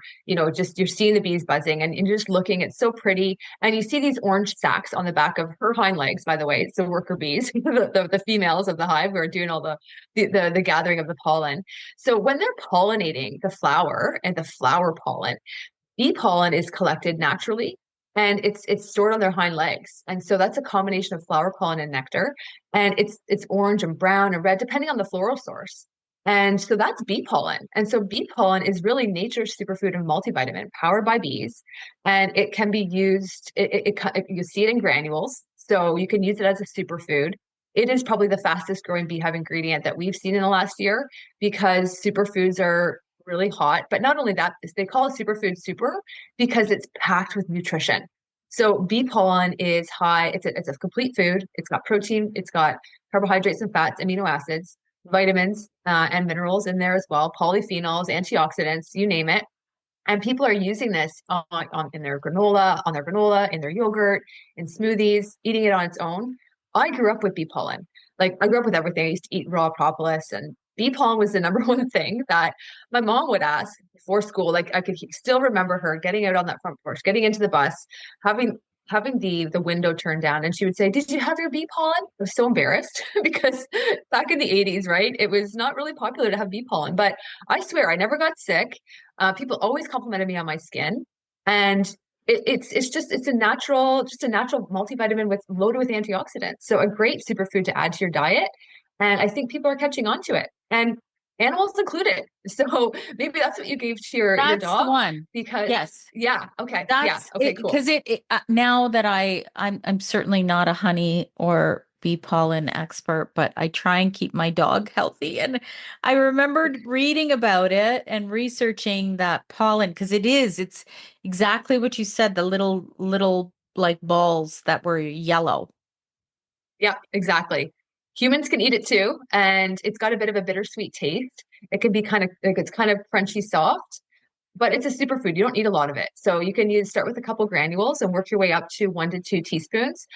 just you're seeing the bees buzzing and you're just looking, it's so pretty. And you see these orange sacs on the back of her hind legs, by the way. It's the worker bees, the females of the hive who are doing all the gathering of the pollen. So when they're pollinating the flower and the flower pollen, bee pollen is collected naturally and it's stored on their hind legs. And so that's a combination of flower pollen and nectar. And it's orange and brown and red, depending on the floral source. And so that's bee pollen. And so bee pollen is really nature's superfood and multivitamin powered by bees. And it can be used, you see it in granules. So you can use it as a superfood. It is probably the fastest growing beehive ingredient that we've seen in the last year because superfoods are really hot. But not only that, they call it superfood super because it's packed with nutrition. So bee pollen is high. It's a complete food. It's got protein. It's got carbohydrates and fats, amino acids, vitamins, and minerals in there as well, polyphenols, antioxidants, you name it. And people are using this in their granola, in their yogurt, in smoothies, eating it on its own. I grew up with bee pollen. Like I grew up with everything. I used to eat raw propolis, and bee pollen was the number one thing that my mom would ask before school. Like I could still remember her getting out on that front porch, getting into the bus, having the window turned down, and she would say, "Did you have your bee pollen?" I was so embarrassed because back in the 80s, right, it was not really popular to have bee pollen. But I swear I never got sick. People always complimented me on my skin, and it's a natural multivitamin with loaded with antioxidants. So a great superfood to add to your diet, and I think people are catching on to it, and animals included. So maybe that's what you gave to your That's the dog one. because Yes. yeah, okay, yeah, That's okay, it, cool. because now that I'm certainly not a honey or bee pollen expert, but I try and keep my dog healthy. And I remembered reading about it and researching that pollen because it's exactly what you said, the little like balls that were yellow. Yeah, exactly. Humans can eat it too, and it's got a bit of a bittersweet taste. It can be kind of like it's kind of crunchy soft, but it's a superfood. You don't need a lot of it. So you can start with a couple granules and work your way up to 1 to 2 teaspoons.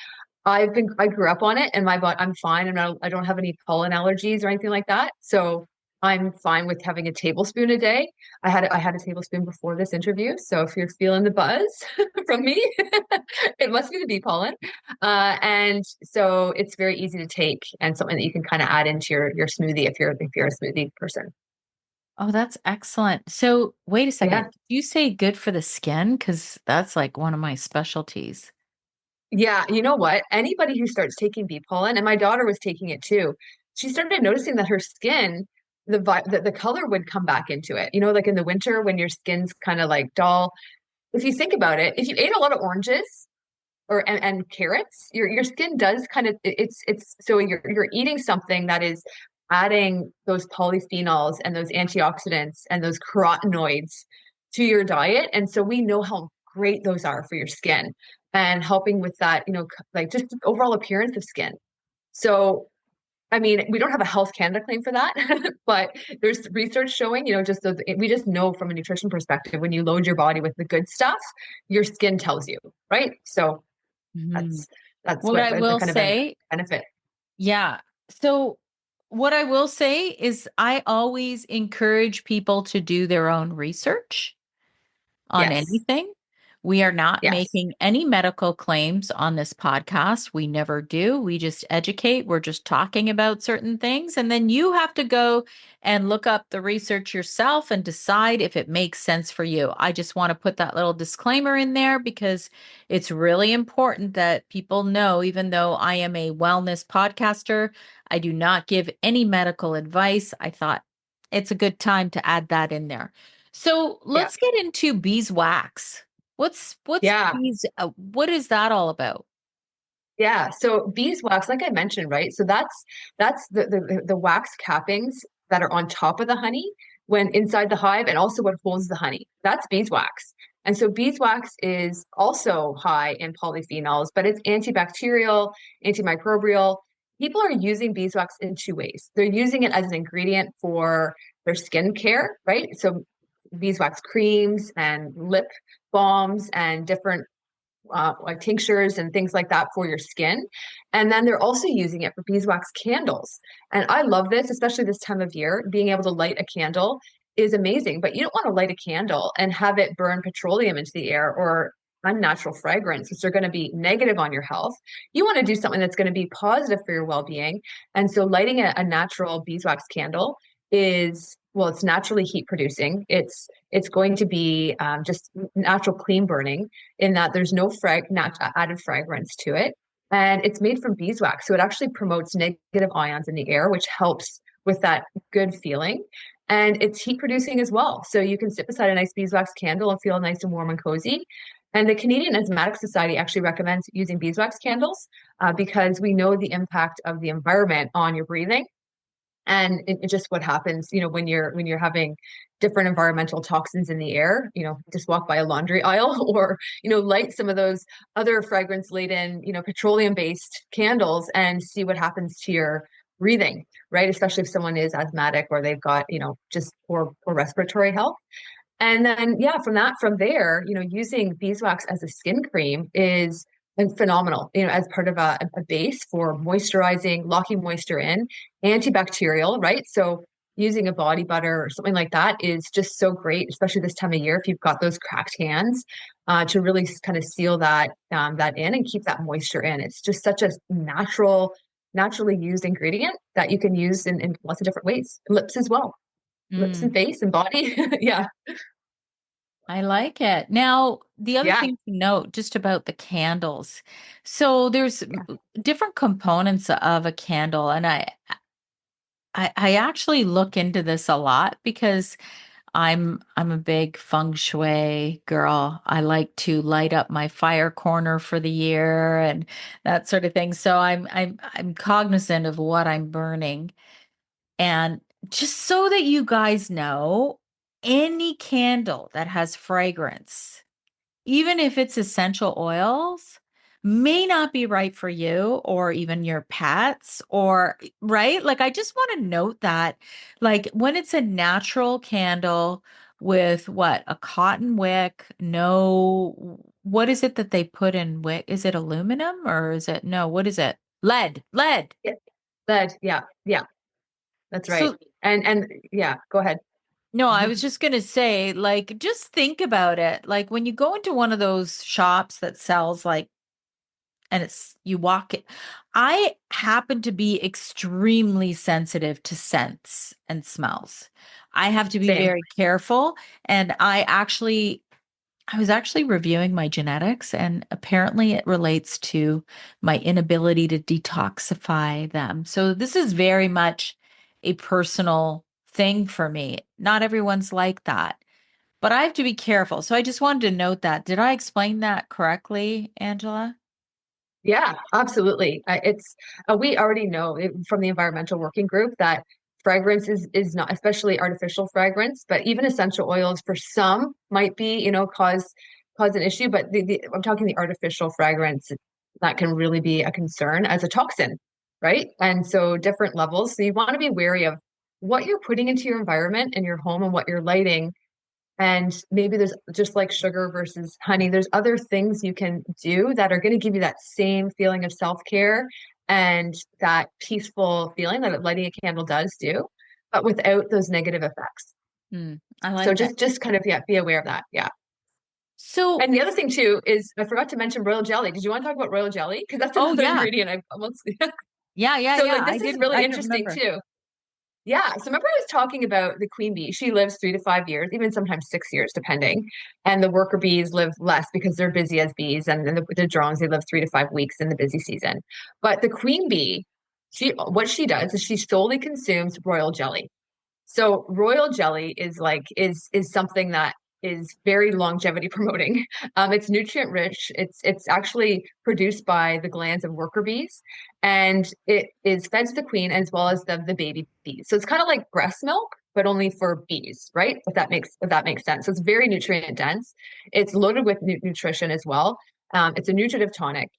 I grew up on it and I'm fine. I don't have any pollen allergies or anything like that. So I'm fine with having a tablespoon a day. I had a tablespoon before this interview. So if you're feeling the buzz from me, it must be the bee pollen. And so it's very easy to take and something that you can kind of add into your smoothie if you're a smoothie person. Oh, that's excellent. So wait a second. Yeah. Did you say good for the skin? Because that's like one of my specialties. Yeah, you know what? Anybody who starts taking bee pollen, and my daughter was taking it too, she started noticing that her skin, the color would come back into it. Like in the winter when your skin's kind of like dull. If you think about it, if you ate a lot of oranges and carrots, your skin does kind of it's so you're eating something that is adding those polyphenols and those antioxidants and those carotenoids to your diet. And so we know how great those are for your skin and helping with that, like just overall appearance of skin. So I mean, we don't have a Health Canada claim for that, but there's research showing, we just know from a nutrition perspective, when you load your body with the good stuff, your skin tells you, right? So Mhm. that's that's What what I the will kind of say, benefit. yeah. So what I will say is I always encourage people to do their own research on Yes. anything. We are not Yes. making any medical claims on this podcast. We never do. We just educate. We're just talking about certain things. And then you have to go and look up the research yourself and decide if it makes sense for you. I just want to put that little disclaimer in there because it's really important that people know, even though I am a wellness podcaster, I do not give any medical advice. I thought it's a good time to add that in there. So Yeah. let's get into beeswax. What's Yeah. bees? What is that all about? Yeah. So beeswax, like I mentioned, right? So that's the wax cappings that are on top of the honey when inside the hive and also what holds the honey. That's beeswax. And so beeswax is also high in polyphenols, but it's antibacterial, antimicrobial. People are using beeswax in two ways. They're using it as an ingredient for their skin care, right? So beeswax creams and lip balms and different like tinctures and things like that for your skin. And then they're also using it for beeswax candles. And I love this, especially this time of year. Being able to light a candle is amazing, but you don't want to light a candle and have it burn petroleum into the air or unnatural fragrance, which are going to be negative on your health. You want to do something that's going to be positive for your well-being. And so lighting a natural beeswax candle is, well, it's naturally heat producing. It's going to be just natural clean burning in that there's no added fragrance to it. And it's made from beeswax. So it actually promotes negative ions in the air, which helps with that good feeling. And it's heat producing as well. So you can sit beside a nice beeswax candle and feel nice and warm and cozy. And the Canadian Enzymatic Society actually recommends using beeswax candles because we know the impact of the environment on your breathing and it just what happens when you're having different environmental toxins in the air, just walk by a laundry aisle or light some of those other fragrance laden petroleum based candles and see what happens to your breathing, right? Especially if someone is asthmatic or they've got just poor respiratory health. And then, yeah, from there, using beeswax as a skin cream is phenomenal, as part of a base for moisturizing, locking moisture in, antibacterial, right? So using a body butter or something like that is just so great, especially this time of year if you've got those cracked hands, to really kind of seal that in and keep that moisture in. It's just such a naturally used ingredient that you can use in lots of different ways. Lips as well, lips and Mm, face and body. Yeah. I like it. Now, the other Yeah. thing to note just about the candles. So there's different components of a candle, and I actually look into this a lot because I'm a big feng shui girl. I like to light up my fire corner for the year and that sort of thing. So I'm cognizant of what I'm burning. And just so that you guys know, any candle that has fragrance, even if it's essential oils, may not be right for you or even your pets or right. Like, I just want to note that, like, when it's a natural candle with what a cotton wick, no, what is it that they put in wick? Is it aluminum or is it no? What is it? Lead. Yeah. Lead. Yeah. Yeah. That's right. So And yeah, go ahead. no, I was just going to say, like, just think about it. Like, when you go into one of those shops that sells, like, and it's you walk it, I happen to be extremely sensitive to scents and smells. I have to be Same. very careful. And I was actually reviewing my genetics, and apparently it relates to my inability to detoxify them. So this is very much a personal thing for me. Not everyone's like that, but I have to be careful. So I just wanted to note that. Did I explain that correctly, Angela? Yeah, absolutely. It's we already know from the environmental working group that fragrance is not, especially artificial fragrance, but even essential oils for some might be, cause an issue. But I'm talking the artificial fragrance that can really be a concern as a toxin, right? And so different levels. So you want to be wary of what you're putting into your environment and your home and what you're lighting. And maybe there's just like sugar versus honey, there's other things you can do that are going to give you that same feeling of self-care and that peaceful feeling that lighting a candle does do, but without those negative effects. I So like it. just kind of, yeah, be aware of that. Yeah. So, And the other thing too is I forgot to mention royal jelly. Did you want to talk about royal jelly? Because that's oh another yeah, ingredient I almost yeah, so yeah. like this is really I didn't interesting remember. too. Yeah. So remember I was talking about the queen bee. She lives 3 to 5 years, even sometimes 6 years, depending. And the worker bees live less because they're busy as bees. And then the drones, they live 3 to 5 weeks in the busy season. But the queen bee, what she does is she solely consumes royal jelly. So royal jelly is something that is very longevity promoting. It's nutrient rich. It's actually produced by the glands of worker bees, and it is fed to the queen as well as the baby bees. So it's kind of like breast milk, but only for bees, right? If that makes sense. So it's very nutrient dense. It's loaded with nutrition as well. It's a nutritive tonic.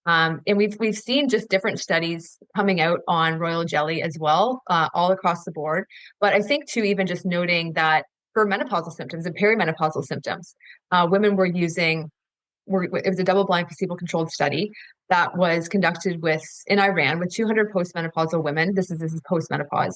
And we've seen just different studies coming out on royal jelly as well, all across the board. But I think too, even just noting that for menopausal symptoms and perimenopausal symptoms, women were using it was a double-blind placebo-controlled study that was conducted in Iran with 200 postmenopausal women. This is postmenopause,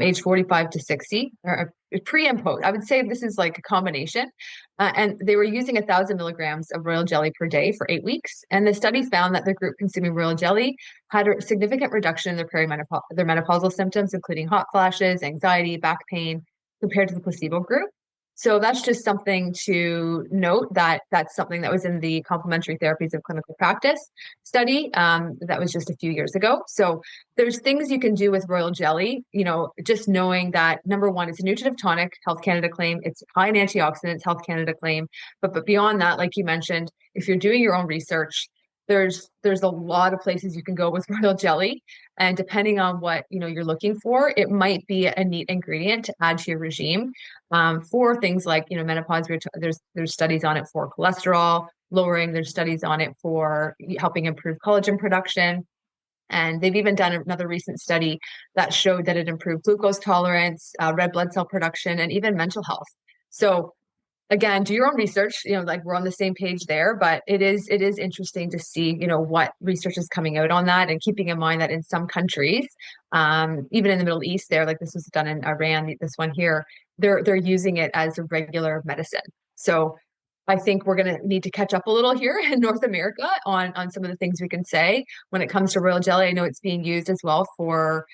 age 45 to 60, or pre and post. I would say this is like a combination. And they were using 1,000 milligrams of royal jelly per day for 8 weeks. And the study found that the group consuming royal jelly had a significant reduction in their menopausal symptoms, including hot flashes, anxiety, back pain, compared to the placebo group. So that's just something to note that that's something that was in the complementary therapies of clinical practice study that was just a few years ago. So there's things you can do with royal jelly, just knowing that number one, it's a nutritive tonic, Health Canada claim. It's high in antioxidants, Health Canada claim. But beyond that, like you mentioned, if you're doing your own research, there's a lot of places you can go with royal jelly, and depending on what you're looking for, it might be a neat ingredient to add to your regime for things like menopause. There's studies on it for cholesterol lowering. There's studies on it for helping improve collagen production. And they've even done another recent study that showed that it improved glucose tolerance, red blood cell production, and even mental health. So again, do your own research, like we're on the same page there, but it is interesting to see, what research is coming out on that, and keeping in mind that in some countries, even in the Middle East there, like this was done in Iran, this one here, they're using it as a regular medicine. So I think we're going to need to catch up a little here in North America on some of the things we can say when it comes to royal jelly. I know it's being used as well for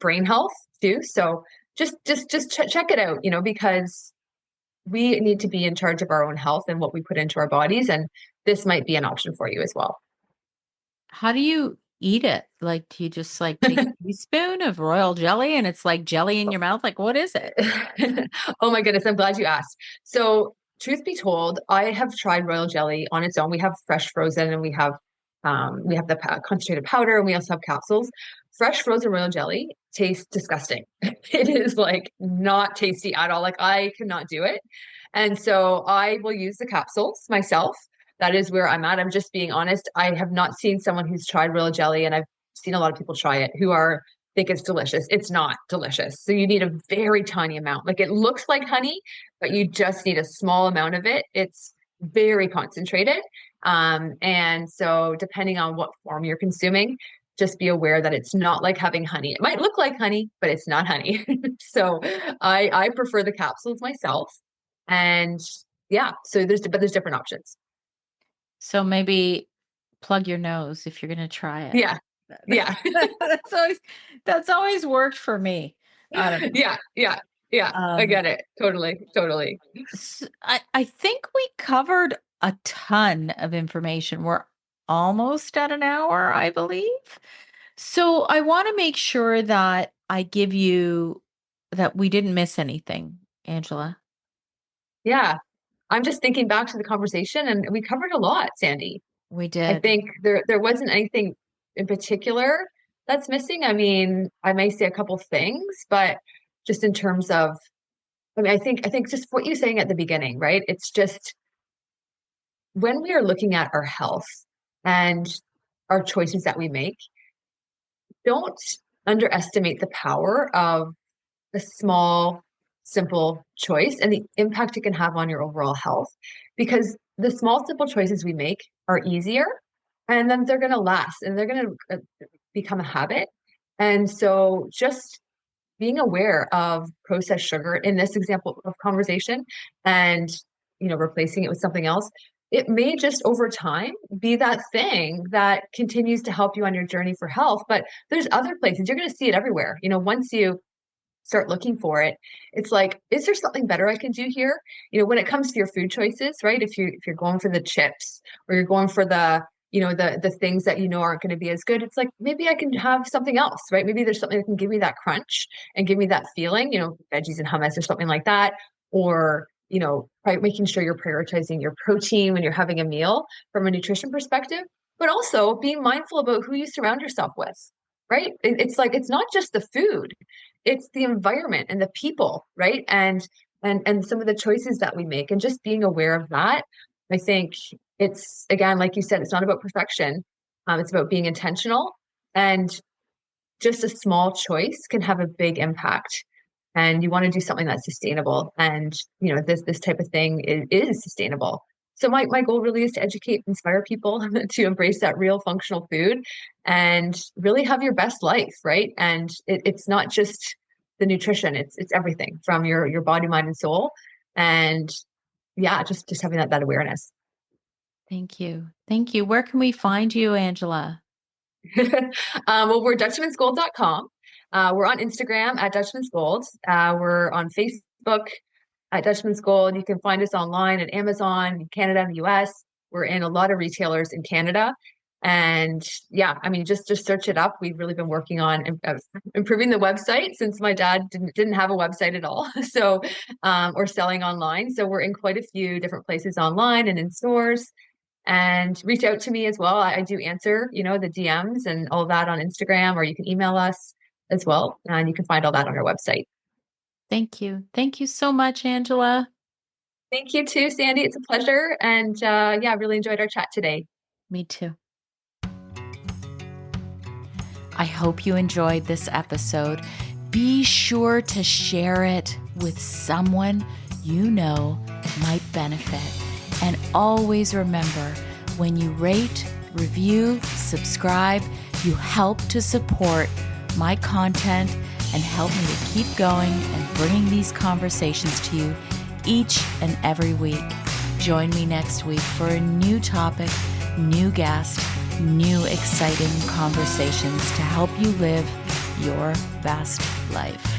brain health too. So just check it out, because we need to be in charge of our own health and what we put into our bodies. And this might be an option for you as well. How do you eat it? Like, do you just like take a teaspoon of royal jelly and it's like jelly in your mouth? Like, what is it? Oh my goodness, I'm glad you asked. So, truth be told, I have tried royal jelly on its own. We have fresh frozen, and we have the concentrated powder, and we also have capsules. Fresh frozen royal jelly tastes disgusting. It is like not tasty at all. Like I cannot do it. And so I will use the capsules myself. That is where I'm at. I'm just being honest. I have not seen someone who's tried royal jelly, and I've seen a lot of people try it who think it's delicious. It's not delicious. So you need a very tiny amount. Like it looks like honey, but you just need a small amount of it. It's very concentrated. And so depending on what form you're consuming, just be aware that it's not like having honey. It might look like honey, but it's not honey. So I prefer the capsules myself. And yeah, so there's different options. So maybe plug your nose if you're going to try it. Yeah. Yeah. That's always that's always worked for me. I don't know. Yeah. Yeah. Yeah. I Um, get it. Totally. Totally. I think we covered a ton of information. We're almost at an hour, I believe. So I want to make sure that I give you that we didn't miss anything, Angela. Yeah. I'm just thinking back to the conversation, and we covered a lot, Sandy. We I did. think there wasn't anything in particular that's missing. I mean, I may say a couple things, but just in terms of, I mean, I think just what you're saying at the beginning, right? It's just when we are looking at our health and our choices that we make, don't underestimate the power of a small, simple choice and the impact it can have on your overall health. Because the small, simple choices we make are easier, and then they're going to last, and they're going to become a habit. And so just being aware of processed sugar in this example of conversation, and replacing it with something else, it may just over time be that thing that continues to help you on your journey for health. But there's other places you're going to see it everywhere. Once you start looking for it, it's like, is there something better I can do here? When it comes to your food choices, right? If you're going for the chips, or you're going for the things that aren't going to be as good, it's like, maybe I can have something else, right? Maybe there's something that can give me that crunch and give me that feeling, veggies and hummus or something like that. Or making sure you're prioritizing your protein when you're having a meal from a nutrition perspective, but also being mindful about who you surround yourself with, right? It's like, it's not just the food, it's the environment and the people, right? And some of the choices that we make, and just being aware of that. I think it's, again, like you said, it's not about perfection. It's about being intentional, and just a small choice can have a big impact. And you want to do something that's sustainable. And this type of thing is sustainable. So my goal really is to educate, inspire people to embrace that real functional food and really have your best life, right? And it's not just the nutrition, it's everything from your body, mind, and soul. And yeah, just having that awareness. Thank you. Thank you. Where can we find you, Angela? Well, we're dutchmansgold.com. We're on Instagram at Dutchman's Gold. We're on Facebook at Dutchman's Gold. You can find us online at Amazon, in Canada, and the US. We're in a lot of retailers in Canada. And yeah, I mean, just search it up. We've really been working on improving the website, since my dad didn't have a website at all. So, or selling online. So we're in quite a few different places online and in stores. And reach out to me as well. I do answer, the DMs and all that on Instagram, or you can email us as well. And you can find all that on our website. Thank you. Thank you so much, Angela. Thank you too, Sandy. It's a pleasure. And yeah, really enjoyed our chat today. Me too. I hope you enjoyed this episode. Be sure to share it with someone you know might benefit. And always remember, when you rate, review, subscribe, you help to support my content and help me to keep going and bringing these conversations to you each and every week. Join me next week for a new topic, new guest, new exciting conversations to help you live your best life.